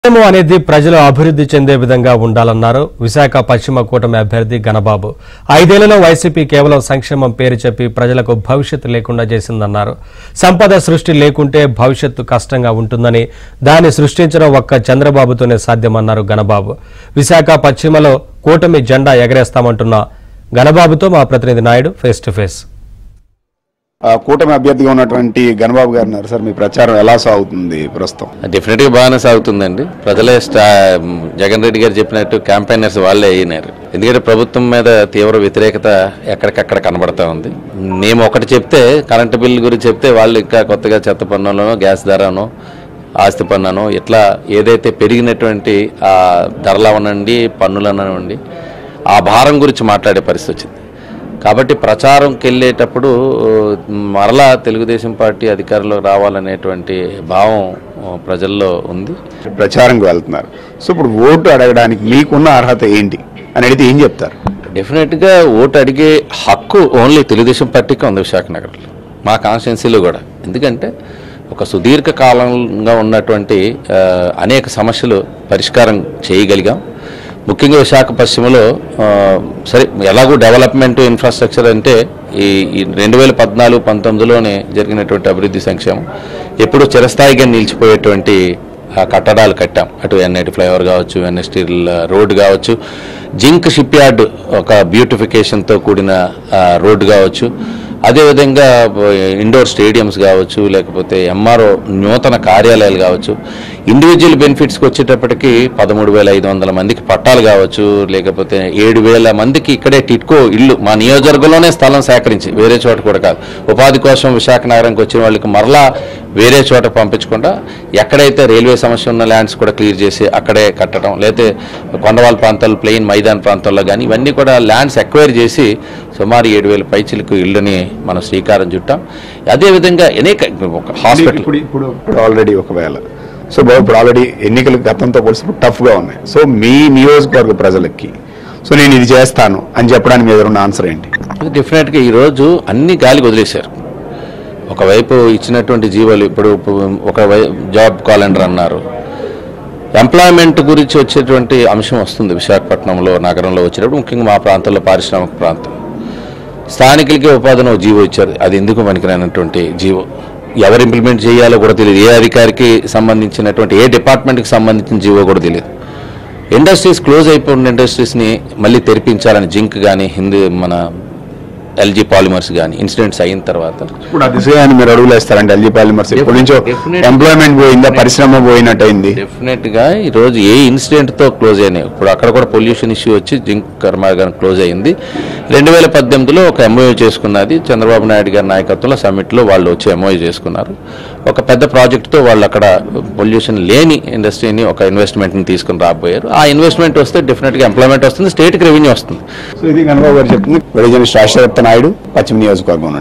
అనేది ప్రజలు అభివృద్ధి చెందే విధంగా ఉండాలన్నారు విశాఖ పశ్చిమ కూటమి అభ్యర్థి గణబాబు. 5 ఏళ్లలో వైసీపీ కేవలం సంక్షేమం పేరు చెప్పి ప్రజలకు భవిష్యత్తు లేకుండా చేసిందన్నారు. సంపద సృష్టి లేకుంటే భవిష్యత్తు కష్టంగా ఉంటుందని, దాన్ని సృష్టించడం ఒక్క చంద్రబాబుతోనే సాధ్యమన్నారు గణబాబు. విశాఖ పశ్చిమలో కూటమి జెండా ఎగరేస్తామంటున్న గణబాబుతో మా ప్రతినిధి నాయుడు ఫేస్ టు ఫేస్. కూటమి అభ్యర్థిగా ఉన్నటువంటి గణబాబు గారు ఉన్నారు సార్, మీ ప్రచారం ఎలా సాగుతుంది ప్రస్తుతం? డెఫినెట్ గా బాగానే సాగుతుందండి. ప్రజలే జగన్ రెడ్డి గారు చెప్పినట్టు క్యాంపెయినర్స్ వాళ్ళే అయినారు. ఎందుకంటే ప్రభుత్వం మీద తీవ్ర వ్యతిరేకత ఎక్కడికక్కడ కనబడతా ఉంది. మేము ఒకటి చెప్తే, కరెంటు బిల్లు గురించి చెప్తే వాళ్ళు ఇంకా కొత్తగా చెత్త పన్నులను, గ్యాస్ ధరను, ఆస్తి పన్నును, ఇట్లా ఏదైతే పెరిగినటువంటి ఆ ధరలవనండి, పన్నులనండి, ఆ భారం గురించి మాట్లాడే పరిస్థితి వచ్చింది. కాబట్టి ప్రచారంకి వెళ్ళేటప్పుడు మరలా తెలుగుదేశం పార్టీ అధికారంలోకి రావాలనేటువంటి భావం ప్రజల్లో ఉంది. ప్రచారంకి వెళ్తున్నారు. సో ఇప్పుడు ఓటు అడగడానికి మీకున్న అర్హత ఏంటి అని అడిగితే ఏం చెప్తారు? డెఫినెట్గా ఓటు అడిగే హక్కు ఓన్లీ తెలుగుదేశం పార్టీకి ఉంది విశాఖ నగరంలో, మా కాన్స్టిట్యున్సీలో కూడా. ఎందుకంటే ఒక సుదీర్ఘ కాలంగా ఉన్నటువంటి అనేక సమస్యలు పరిష్కారం చేయగలిగాం. ముఖ్యంగా విశాఖ పశ్చిమలో సరే ఎలాగో డెవలప్మెంట్ ఇన్ఫ్రాస్ట్రక్చర్ అంటే ఈ 2014-19లోనే జరిగినటువంటి అభివృద్ధి సంక్షేమం ఎప్పుడూ చిరస్థాయిగా నిలిచిపోయేటువంటి కట్టడాలు కట్టాం. అటు ఎన్ఐటి ఫ్లైఓవర్ కావచ్చు, ఎన్ఎస్టీ రోడ్డు కావచ్చు, జింక్ షిప్ యార్డ్ ఒక బ్యూటిఫికేషన్తో కూడిన రోడ్డు కావచ్చు, అదేవిధంగా ఇండోర్ స్టేడియంస్ కావచ్చు, లేకపోతే ఎంఆర్ఓ నూతన కార్యాలయాలు కావచ్చు, ఇండివిజువల్ బెనిఫిట్స్కి వచ్చేటప్పటికి 13,500 మందికి పట్టాలు కావచ్చు, లేకపోతే 7,000 మందికి ఇక్కడే టిట్కో ఇల్లు మా నియోజకవర్గంలోనే స్థలం సేకరించి, వేరే చోట కూడా కాదు, ఉపాధి కోసం విశాఖ నగరంకి వచ్చిన వాళ్ళకి మరలా వేరే చోట పంపించకుండా ఎక్కడైతే రైల్వే సమస్య ఉన్న ల్యాండ్స్ కూడా క్లియర్ చేసి అక్కడే కట్టడం, లేకపోతే కొండవాళ్ళ ప్రాంతాలు, ప్లెయిన్ మైదాన ప్రాంతాల్లో కానీ ఇవన్నీ కూడా ల్యాండ్స్ ఎక్వైర్ చేసి సుమారు 7,000 పైచిలకు ఇళ్ళని మనం శ్రీకారం చుట్టాం. అదేవిధంగా అనేక హాస్పిటల్ ఇప్పుడు ఆల్రెడీ ఒకవేళ సో ఇప్పుడు ఆల్రెడీ ఎన్నికలు గతంతో పోలిసి టఫ్గా ఉన్నాయి. సో మీ నియోజకవర్గ ప్రజలకి సో నేను ఇది చేస్తాను అని చెప్పడానికి మీ ఎదురున్న ఆన్సర్ ఏంటి? డెఫినెట్గా ఈరోజు అన్ని గాలికి వదిలేశారు. ఒకవైపు ఇచ్చినటువంటి జీవోలు, ఇప్పుడు ఒక జాబ్ క్యాలెండర్ అన్నారు, ఎంప్లాయ్మెంట్ గురించి వచ్చేటువంటి అంశం వస్తుంది విశాఖపట్నంలో నగరంలో వచ్చేటప్పుడు. ముఖ్యంగా మా ప్రాంతంలో పారిశ్రామిక ప్రాంతం, స్థానికులకి ఉపాధిని జీవో ఇచ్చారు. అది ఎందుకు పనికిరానటువంటి జీవో, ఎవరు ఇంప్లిమెంట్ చేయాలో కూడా తెలియదు, ఏ అధికారికి సంబంధించినటువంటి, ఏ డిపార్ట్మెంట్కి సంబంధించిన జీవో కూడా తెలియదు. ఇండస్ట్రీస్ క్లోజ్ అయిపోయిన ఇండస్ట్రీస్ని మళ్ళీ తెరిపించాలని జింక్ కానీ, మన ఎల్జీ పాలిమర్స్ కానీ ఇన్సిడెంట్స్ అయిన తర్వాత ఇప్పుడు ఆ దిశగాని మీరు అడుగులు వేస్తారంటే ఎల్జీ పాలిమర్స్ ఎప్పటి నుంచో ఎంప్లాయ్మెంట్ పోయిందా, పరిశ్రమ పోయినట్టు అయింది. డెఫినెట్గా ఈరోజు ఏ ఇన్సిడెంట్తో క్లోజ్ అయినాయి. ఇప్పుడు అక్కడ కూడా పొల్యూషన్ ఇష్యూ వచ్చి జింక్ కర్మాగారం క్లోజ్ అయింది. 2018లో ఒక ఎంఓయూ చేసుకున్నది చంద్రబాబు నాయుడు గారి నాయకత్వంలో సమ్మిట్లో వాళ్ళు వచ్చి ఎంఓయూ చేసుకున్నారు. ఒక పెద్ద ప్రాజెక్టుతో వాళ్ళు అక్కడ పొల్యూషన్ లేని ఇండస్ట్రీని, ఒక ఇన్వెస్ట్మెంట్ని తీసుకుని రాబోయారు. ఆ ఇన్వెస్ట్మెంట్ వస్తే డెఫినెట్గా ఎంప్లాయ్మెంట్ వస్తుంది, స్టేట్కి రెవెన్యూ వస్తుంది. సో ఇది గణబాబు గారు చెప్తుంది. నాయుడు, పశ్చిమ నియోజకవర్గం నుండి.